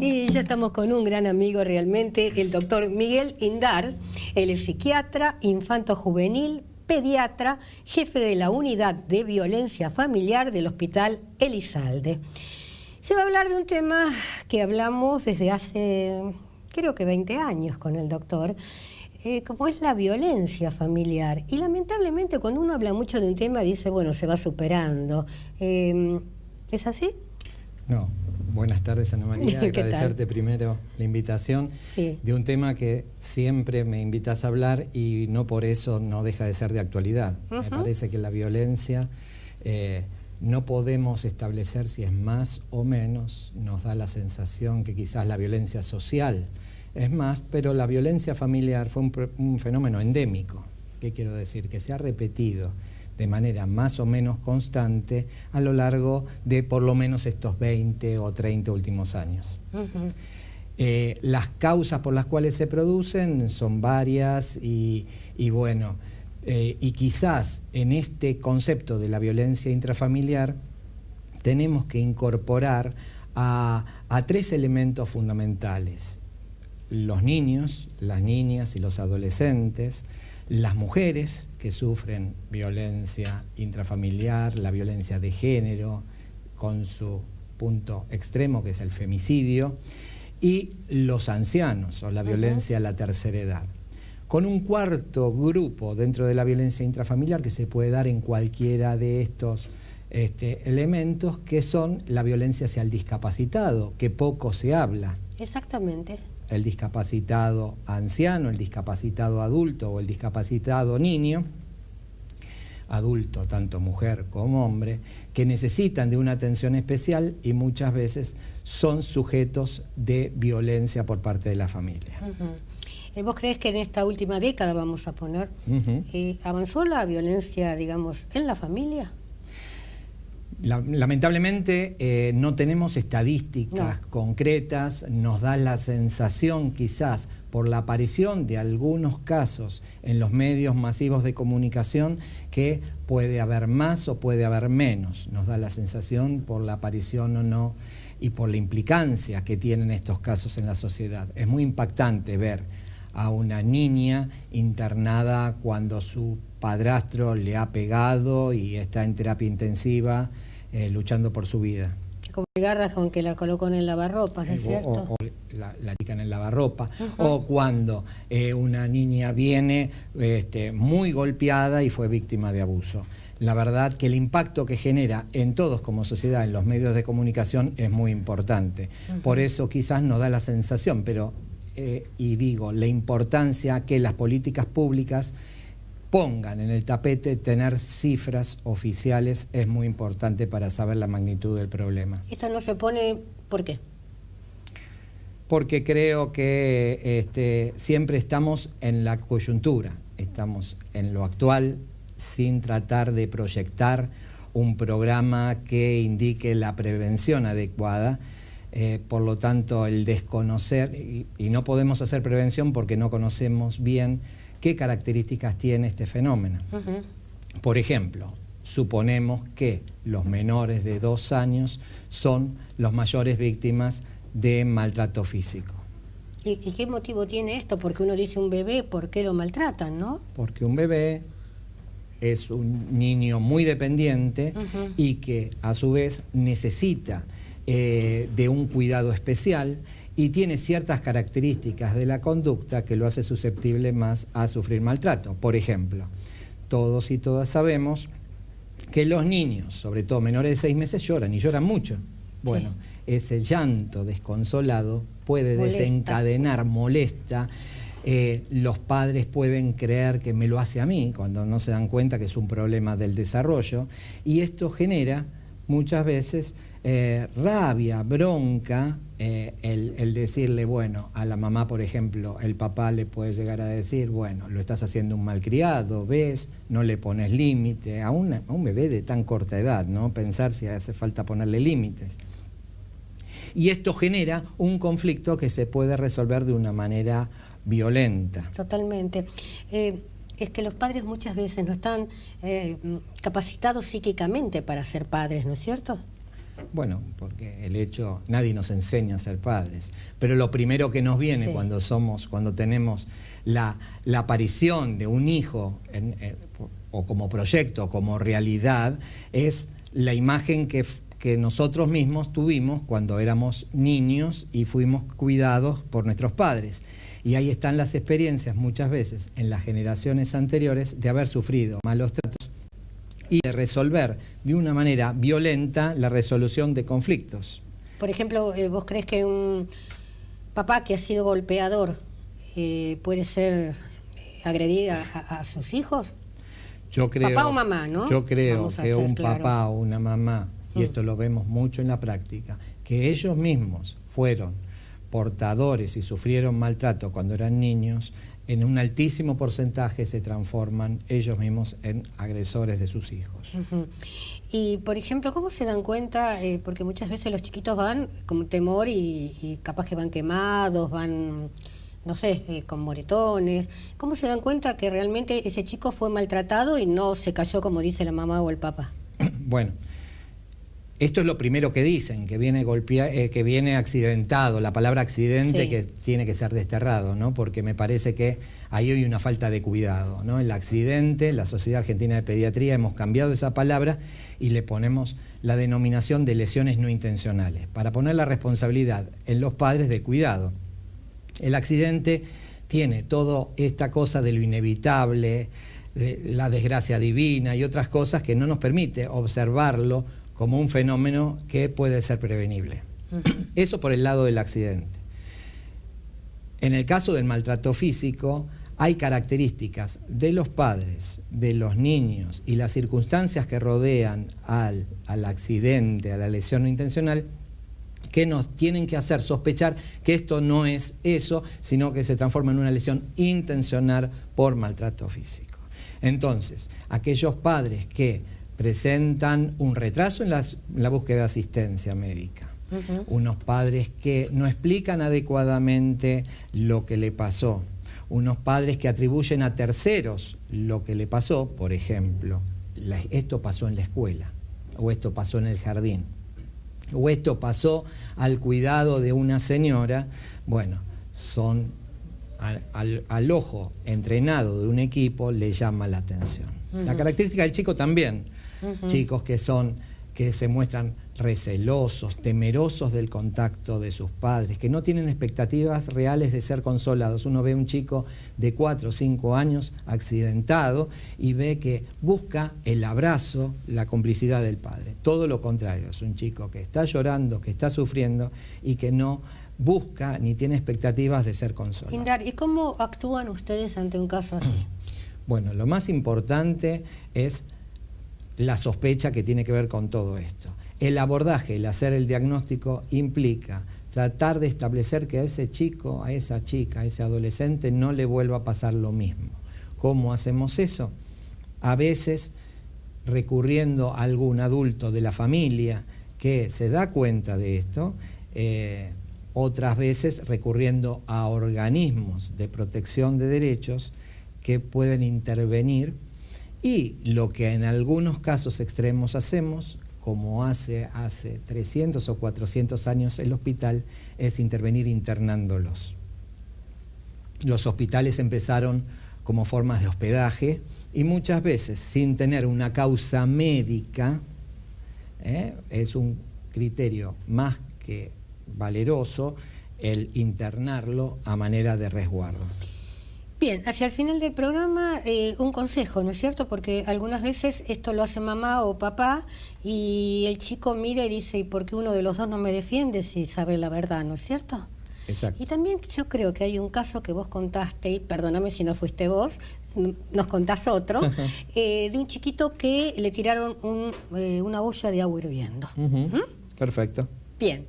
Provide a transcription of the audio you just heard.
Y ya estamos con un gran amigo realmente, el doctor Miguel Indar. Él es psiquiatra, infanto-juvenil, pediatra, jefe de la unidad de violencia familiar del Hospital Elizalde. Se va a hablar de un tema que hablamos desde hace, creo que 20 años con el doctor, como es la violencia familiar. Y lamentablemente cuando uno habla mucho de un tema dice, bueno, se va superando. ¿Es así? No. Buenas tardes, Ana María. Agradecerte primero la invitación de un tema que siempre me invitas a hablar y no por eso no deja de ser de actualidad. Me parece que la violencia no podemos establecer si es más o menos. Nos da la sensación que quizás la violencia social es más, pero la violencia familiar fue un fenómeno endémico. ¿Qué quiero decir? Que se ha repetido de manera más o menos constante a lo largo de por lo menos estos 20 o 30 últimos años. Las causas por las cuales se producen son varias y bueno, y quizás en este concepto de la violencia intrafamiliar tenemos que incorporar a 3 elementos fundamentales: los niños, las niñas y los adolescentes, las mujeres que sufren violencia intrafamiliar, la violencia de género, con su punto extremo que es el femicidio, y los ancianos o la violencia a la tercera edad. Con un cuarto grupo dentro de la violencia intrafamiliar que se puede dar en cualquiera de estos elementos, que son la violencia hacia el discapacitado, que poco se habla. Exactamente. El discapacitado anciano, el discapacitado adulto o el discapacitado niño, adulto, tanto mujer como hombre, que necesitan de una atención especial y muchas veces son sujetos de violencia por parte de la familia. ¿Vos creés que en esta última década, vamos a poner, avanzó la violencia, digamos, en la familia? Lamentablemente no tenemos estadísticas concretas. Nos da la sensación, quizás por la aparición de algunos casos en los medios masivos de comunicación, que puede haber más o puede haber menos. Nos da la sensación por la aparición o no y por la implicancia que tienen estos casos en la sociedad. Es muy impactante ver a una niña internada cuando su padrastro le ha pegado y está en terapia intensiva luchando por su vida. Como el garras con que la colocó en el lavarropas, ¿no es cierto? O la chica en el lavarropa. O cuando una niña viene muy golpeada y fue víctima de abuso. La verdad que el impacto que genera en todos como sociedad, en los medios de comunicación, es muy importante. Por eso quizás nos da la sensación, pero, y digo, la importancia que las políticas públicas pongan en el tapete. Tener cifras oficiales es muy importante para saber la magnitud del problema. ¿Esto no se pone por qué? Porque creo que siempre estamos en la coyuntura, estamos en lo actual, sin tratar de proyectar un programa que indique la prevención adecuada. Por lo tanto, el desconocer, y no podemos hacer prevención porque no conocemos bien qué características tiene este fenómeno. Por ejemplo, suponemos que los menores de 2 años son los mayores víctimas de maltrato físico. ¿Y qué motivo tiene esto? Porque uno dice un bebé, ¿por qué lo maltratan, no? Porque un bebé es un niño muy dependiente y que a su vez necesita de un cuidado especial y tiene ciertas características de la conducta que lo hace susceptible más a sufrir maltrato. Por ejemplo, todos y todas sabemos que los niños, sobre todo menores de 6 meses, lloran y lloran mucho. Bueno, ese llanto desconsolado puede desencadenar, molesta. Los padres pueden creer que me lo hace a mí, cuando no se dan cuenta que es un problema del desarrollo, y esto genera muchas veces rabia, bronca, el decirle, bueno, a la mamá, por ejemplo, el papá le puede llegar a decir, bueno, lo estás haciendo un malcriado, ves, no le pones límite, a un bebé de tan corta edad, ¿no? Pensar si hace falta ponerle límites. Y esto genera un conflicto que se puede resolver de una manera violenta. Totalmente. Es que los padres muchas veces no están capacitados psíquicamente para ser padres, ¿no es cierto? Bueno, porque nadie nos enseña a ser padres, pero lo primero que nos viene cuando tenemos la aparición de un hijo o como proyecto, como realidad, es la imagen que nosotros mismos tuvimos cuando éramos niños y fuimos cuidados por nuestros padres. Y ahí están las experiencias muchas veces en las generaciones anteriores de haber sufrido malos tratos y de resolver de una manera violenta la resolución de conflictos. Por ejemplo, ¿vos crees que un papá que ha sido golpeador puede agredir a sus hijos? Yo creo, papá o mamá, ¿no? Yo creo que un papá o una mamá, y esto lo vemos mucho en la práctica, que ellos mismos fueron portadores y sufrieron maltrato cuando eran niños, en un altísimo porcentaje se transforman ellos mismos en agresores de sus hijos. Y, por ejemplo, ¿cómo se dan cuenta? Porque muchas veces los chiquitos van con temor y capaz que van quemados, van, no sé, con moretones. ¿Cómo se dan cuenta que realmente ese chico fue maltratado y no se cayó como dice la mamá o el papá? Bueno, esto es lo primero que dicen, que viene accidentado, la palabra accidente que tiene que ser desterrado, ¿no? Porque me parece que ahí hay una falta de cuidado, ¿no? El accidente, la Sociedad Argentina de Pediatría hemos cambiado esa palabra y le ponemos la denominación de lesiones no intencionales, para poner la responsabilidad en los padres de cuidado. El accidente tiene toda esta cosa de lo inevitable, la desgracia divina y otras cosas que no nos permite observarlo como un fenómeno que puede ser prevenible. Eso por el lado del accidente. En el caso del maltrato físico, hay características de los padres, de los niños y las circunstancias que rodean al accidente, a la lesión no intencional, que nos tienen que hacer sospechar que esto no es eso, sino que se transforma en una lesión intencional por maltrato físico. Entonces, aquellos padres que presentan un retraso en la búsqueda de asistencia médica, unos padres que no explican adecuadamente lo que le pasó, unos padres que atribuyen a terceros lo que le pasó, por ejemplo, esto pasó en la escuela, o esto pasó en el jardín, o esto pasó al cuidado de una señora. Bueno, al ojo entrenado de un equipo le llama la atención. La característica del chico también, chicos que se muestran recelosos, temerosos del contacto de sus padres, que no tienen expectativas reales de ser consolados. Uno ve un chico de 4 o 5 años accidentado y ve que busca el abrazo, la complicidad del padre. Todo lo contrario, es un chico que está llorando, que está sufriendo y que no busca ni tiene expectativas de ser consolado. Indar, ¿y cómo actúan ustedes ante un caso así? Bueno, lo más importante es la sospecha que tiene que ver con todo esto. El abordaje, el hacer el diagnóstico implica tratar de establecer que a ese chico, a esa chica, a ese adolescente no le vuelva a pasar lo mismo. ¿Cómo hacemos eso? A veces recurriendo a algún adulto de la familia que se da cuenta de esto, otras veces recurriendo a organismos de protección de derechos que pueden intervenir. Y lo que en algunos casos extremos hacemos, como hace 300 o 400 años el hospital, es intervenir internándolos. Los hospitales empezaron como formas de hospedaje y muchas veces sin tener una causa médica, es un criterio más que valeroso el internarlo a manera de resguardo. Bien, hacia el final del programa un consejo, ¿no es cierto? Porque algunas veces esto lo hace mamá o papá y el chico mira y dice, ¿y por qué uno de los dos no me defiende si sabe la verdad, ¿no es cierto? Exacto. Y también yo creo que hay un caso que vos contaste, y perdóname si no fuiste vos, nos contás otro, de un chiquito que le tiraron una olla de agua hirviendo. Perfecto. Bien.